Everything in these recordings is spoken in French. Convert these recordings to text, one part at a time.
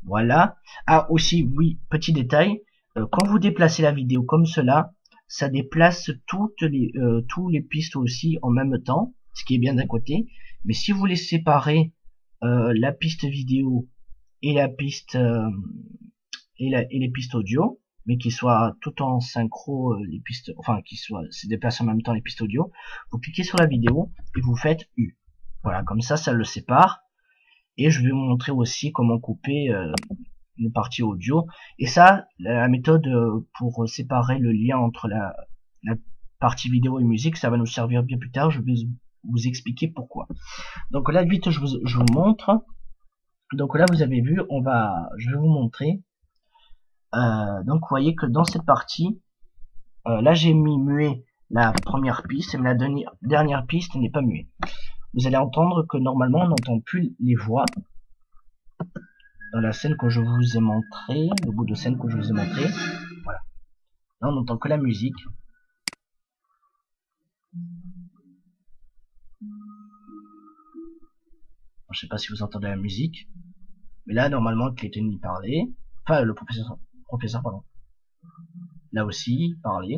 Voilà. Ah aussi, oui, petit détail, quand vous déplacez la vidéo comme cela, ça déplace tous les pistes aussi en même temps, ce qui est bien d'un côté. Mais si vous les séparez, la piste vidéo et la piste et les pistes audio, mais qui soient tout en synchro, les pistes, enfin qui soient se déplacent en même temps les pistes audio, vous cliquez sur la vidéo et vous faites U. Voilà, comme ça le sépare. Et je vais vous montrer aussi comment couper une partie audio. Et ça, la méthode pour séparer le lien entre la partie vidéo et musique, ça va nous servir bien plus tard. Je vais vous expliquer pourquoi. Donc là, vite, je vous montre. Donc là, vous avez vu, je vais vous montrer. Donc vous voyez que dans cette partie, là j'ai mis muet la première piste, mais la dernière piste n'est pas muée. Vous allez entendre que normalement on n'entend plus les voix dans la scène que je vous ai montré, le bout de scène que je vous ai montré. Voilà. Là on n'entend que la musique. Je sais pas si vous entendez la musique, mais là normalement Clayton y parlait, enfin le professeur pardon. Là aussi il parlait.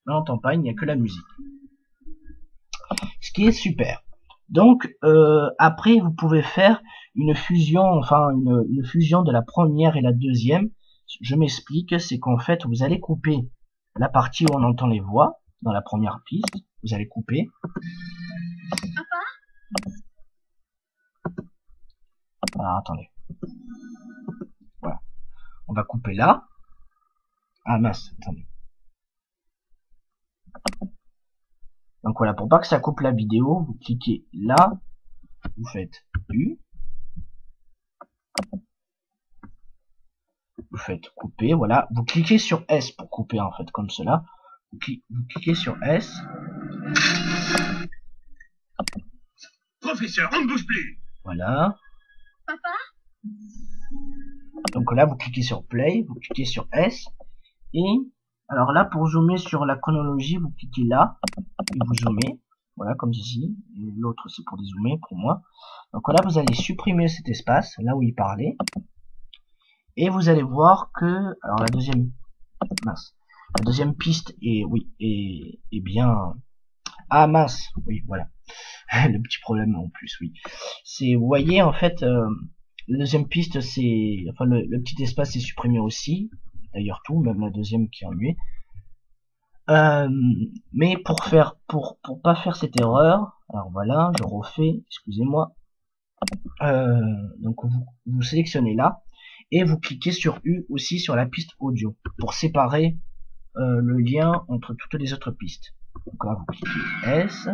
Là on n'entend pas, il n'y a que la musique. Ce qui est super. Donc après vous pouvez faire une fusion, enfin une fusion de la première et la deuxième. Je m'explique, c'est qu'en fait vous allez couper la partie où on entend les voix dans la première piste, vous allez couper. Ah, attendez. Voilà. On va couper là. Ah mince, attendez. Donc voilà, pour pas que ça coupe la vidéo, vous cliquez là, vous faites U, vous faites couper, voilà, vous cliquez sur S pour couper en fait, comme cela, vous cliquez sur S. Professeur, on ne bouge plus. Voilà. Papa? Donc là, vous cliquez sur Play, vous cliquez sur S, et alors là, pour zoomer sur la chronologie, vous cliquez là, et vous zoomez, voilà, comme ceci, et l'autre c'est pour dézoomer, pour moi. Donc là, vous allez supprimer cet espace, là où il parlait, et vous allez voir que, alors la deuxième piste est, oui, est bien, ah mince, oui, voilà, le petit problème en plus, oui. C'est, vous voyez, en fait, la deuxième piste, c'est, enfin, le petit espace est supprimé aussi, d'ailleurs tout, même la deuxième qui est enlevée. Mais pour pas faire cette erreur, alors voilà, je refais, excusez-moi. Donc vous sélectionnez là et vous cliquez sur U aussi sur la piste audio pour séparer le lien entre toutes les autres pistes. Donc là vous cliquez S,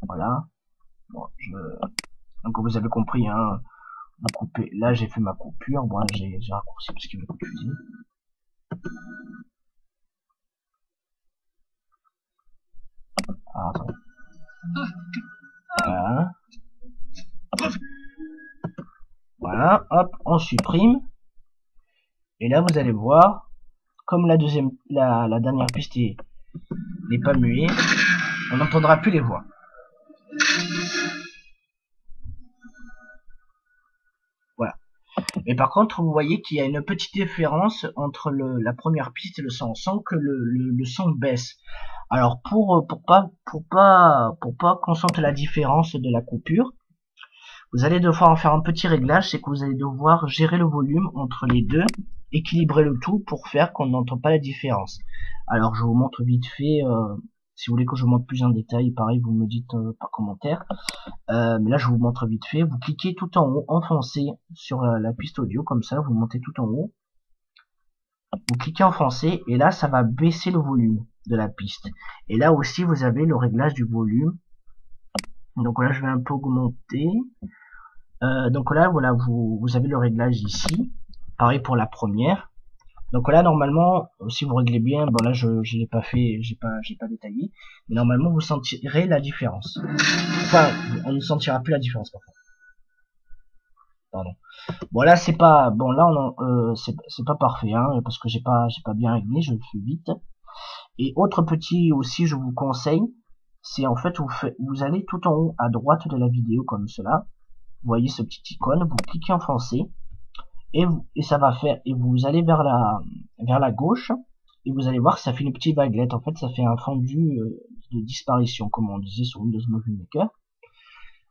voilà. Bon, donc vous avez compris, hein. Vous coupez. Là j'ai fait ma coupure, bon, j'ai raccourci parce qu'il m'a confusé. Ah, attends. Voilà. Voilà, hop, on supprime. Et là, vous allez voir, comme la dernière piste n'est pas muée, on n'entendra plus les voix. Voilà. Mais par contre, vous voyez qu'il y a une petite différence entre la première piste et le son. On sent que le son baisse. Alors pour pas qu'on sente la différence de la coupure, vous allez devoir en faire un petit réglage, c'est que vous allez devoir gérer le volume entre les deux, équilibrer le tout pour faire qu'on n'entend pas la différence. Alors je vous montre vite fait, si vous voulez que je vous montre plus en détail, pareil vous me dites par commentaire. Mais là je vous montre vite fait, vous cliquez tout en haut, enfoncé sur la piste audio, comme ça, vous montez tout en haut. Vous cliquez enfoncé et là ça va baisser le volume de la piste. Et là aussi vous avez le réglage du volume. Donc là je vais un peu augmenter. Donc là voilà, vous avez le réglage ici. Pareil pour la première. Donc là normalement, si vous réglez bien, bon là je l'ai pas fait, j'ai pas détaillé, mais normalement vous sentirez la différence. Enfin, on ne sentira plus la différence par contre. Pardon. Bon là c'est pas, bon là c'est pas parfait, hein, parce que j'ai pas bien réglé, je le fais vite. Et autre petit aussi, je vous conseille, c'est en fait vous allez tout en haut à droite de la vidéo comme cela. vous voyez ce petit icône, vous cliquez en français, et ça va faire, et vous allez vers la gauche, et vous allez voir que ça fait une petite vaguelette. En fait, ça fait un fondu de disparition, comme on disait sur Windows Movie Maker.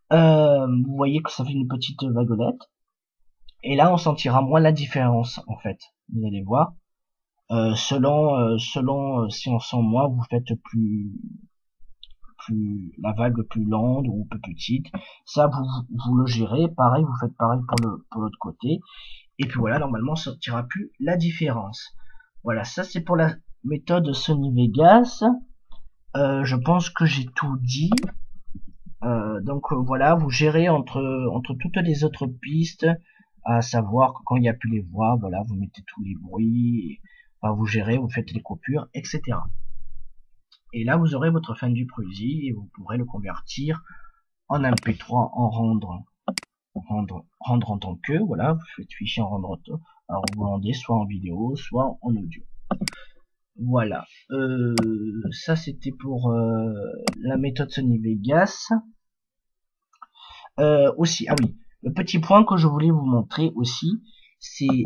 Vous voyez que ça fait une petite vaguelette, et là on sentira moins la différence, en fait. Vous allez voir. Selon si on sent moins, vous faites plus la vague plus lente ou plus petite. Ça, vous le gérez. Pareil, vous faites pareil pour l'autre côté. Et puis voilà, normalement, on sortira plus la différence. Voilà, ça c'est pour la méthode Sony Vegas. Je pense que j'ai tout dit. Donc voilà, vous gérez entre toutes les autres pistes, à savoir que quand il n'y a plus les voix, voilà, vous mettez tous les bruits, enfin, vous gérez, vous faites les coupures, etc. Et là, vous aurez votre fin du Prusy et vous pourrez le convertir en MP3, en rendre en tant que, voilà, vous faites fichier en rendre auto, alors vous rendez soit en vidéo, soit en audio. Voilà, ça c'était pour la méthode Sony Vegas. Aussi, ah oui, le petit point que je voulais vous montrer aussi, c'est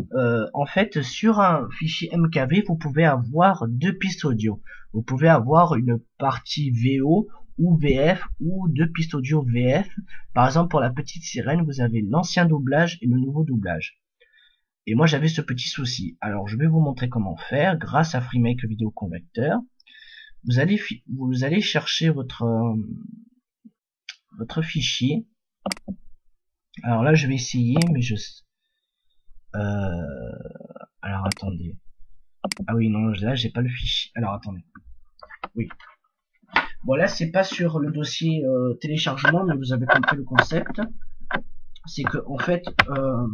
en fait sur un fichier MKV, vous pouvez avoir deux pistes audio. Vous pouvez avoir une partie VO ou VF ou deux pistes audio VF. Par exemple, pour la petite sirène, vous avez l'ancien doublage et le nouveau doublage. Et moi, j'avais ce petit souci. Alors, je vais vous montrer comment faire grâce à FreeMake Video Converter. Vous allez chercher votre fichier. Alors là, je vais essayer, mais alors attendez. Ah oui, non, là, j'ai pas le fichier. Alors attendez. Oui. Bon, là, c'est pas sur le dossier téléchargement, mais vous avez compris le concept. C'est que, en fait,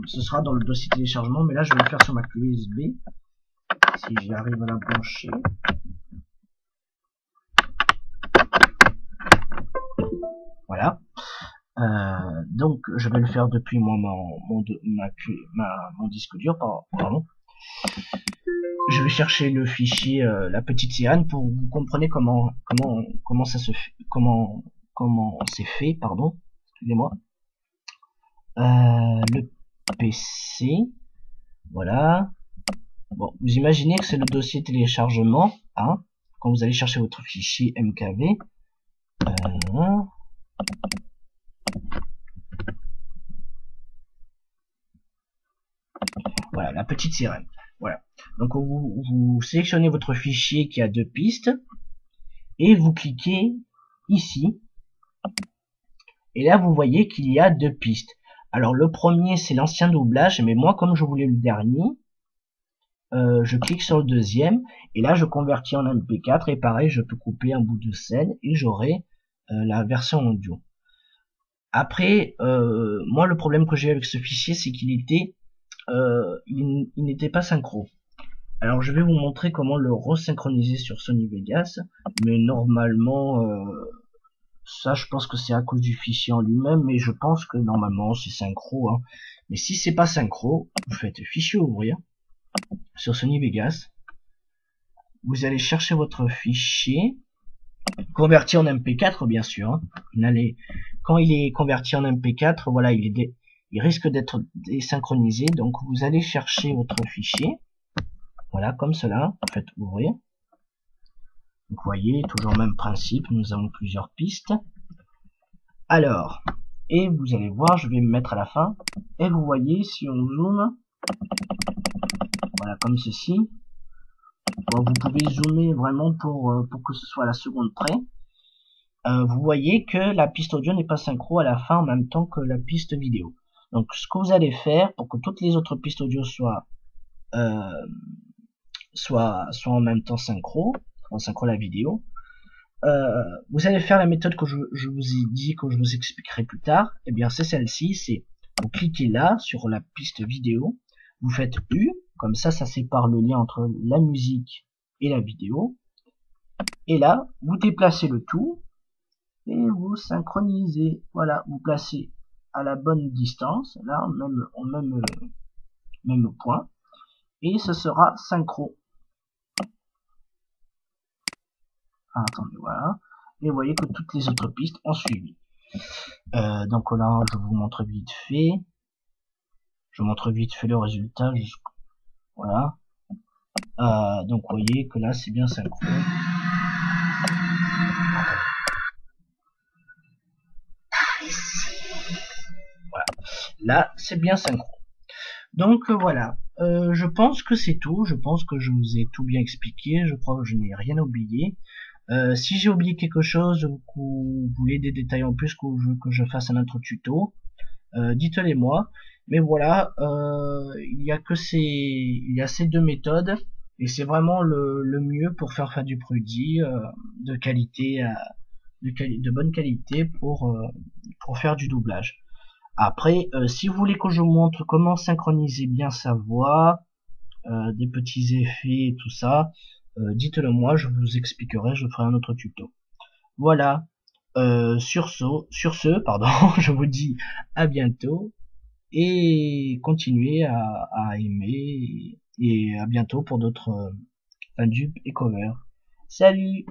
ce sera dans le dossier téléchargement, mais là, je vais le faire sur ma clé USB. Si j'y arrive à la brancher. Voilà. Donc, je vais le faire depuis mon disque dur, pardon. Je vais chercher le fichier la petite sirène pour que vous compreniez comment ça se fait, comment c'est fait, pardon, excusez-moi. Le PC, voilà. Bon, vous imaginez que c'est le dossier téléchargement, hein, quand vous allez chercher votre fichier MKV. Voilà, la petite sirène. Voilà. Donc vous sélectionnez votre fichier qui a deux pistes et vous cliquez ici. Et là vous voyez qu'il y a deux pistes. Alors le premier c'est l'ancien doublage, mais moi comme je voulais le dernier, je clique sur le deuxième et là je convertis en MP4 et pareil je peux couper un bout de scène et j'aurai la version audio. Après moi le problème que j'ai avec ce fichier c'est qu'il était il n'était pas synchro. Alors je vais vous montrer comment le resynchroniser sur Sony Vegas, mais normalement ça je pense que c'est à cause du fichier en lui-même, mais je pense que normalement c'est synchro, hein. Mais si c'est pas synchro, vous faites fichier ouvrir sur Sony Vegas, vous allez chercher votre fichier converti en MP4 bien sûr, hein. Quand il est converti en MP4, voilà, il risque d'être désynchronisé, donc vous allez chercher votre fichier. Voilà, comme cela, vous faites ouvrir. Donc, vous voyez, toujours le même principe, nous avons plusieurs pistes. Alors, et vous allez voir, je vais me mettre à la fin, et vous voyez, si on zoome, voilà, comme ceci, bon, vous pouvez zoomer vraiment pour que ce soit à la seconde près. Vous voyez que la piste audio n'est pas synchro à la fin en même temps que la piste vidéo. Donc, ce que vous allez faire, pour que toutes les autres pistes audio soient en même temps synchro la vidéo, vous allez faire la méthode que je vous ai dit, que je vous expliquerai plus tard. Et bien c'est celle-ci, c'est vous cliquez là sur la piste vidéo, vous faites U, comme ça sépare le lien entre la musique et la vidéo, et là vous déplacez le tout et vous synchronisez. Voilà, vous placez à la bonne distance, là au même point, et ce sera synchro. Attendez, voilà. Et vous voyez que toutes les autres pistes ont suivi. Donc là, je vous montre vite fait. Je montre vite fait le résultat. Voilà. Donc vous voyez que là, c'est bien synchro. Voilà. Là, c'est bien synchro. Donc voilà. Je pense que c'est tout. Je pense que je vous ai tout bien expliqué. Je crois que je n'ai rien oublié. Si j'ai oublié quelque chose ou que vous voulez des détails en plus que je fasse un autre tuto, dites-les moi. Mais voilà, il y a ces deux méthodes et c'est vraiment le mieux pour faire du produit de qualité, de bonne qualité pour faire du doublage. Après, si vous voulez que je vous montre comment synchroniser bien sa voix, des petits effets et tout ça, dites-le moi, je vous expliquerai, je ferai un autre tuto. Voilà. Sur ce, pardon, je vous dis à bientôt et continuez à aimer et à bientôt pour d'autres dupes et covers. Salut!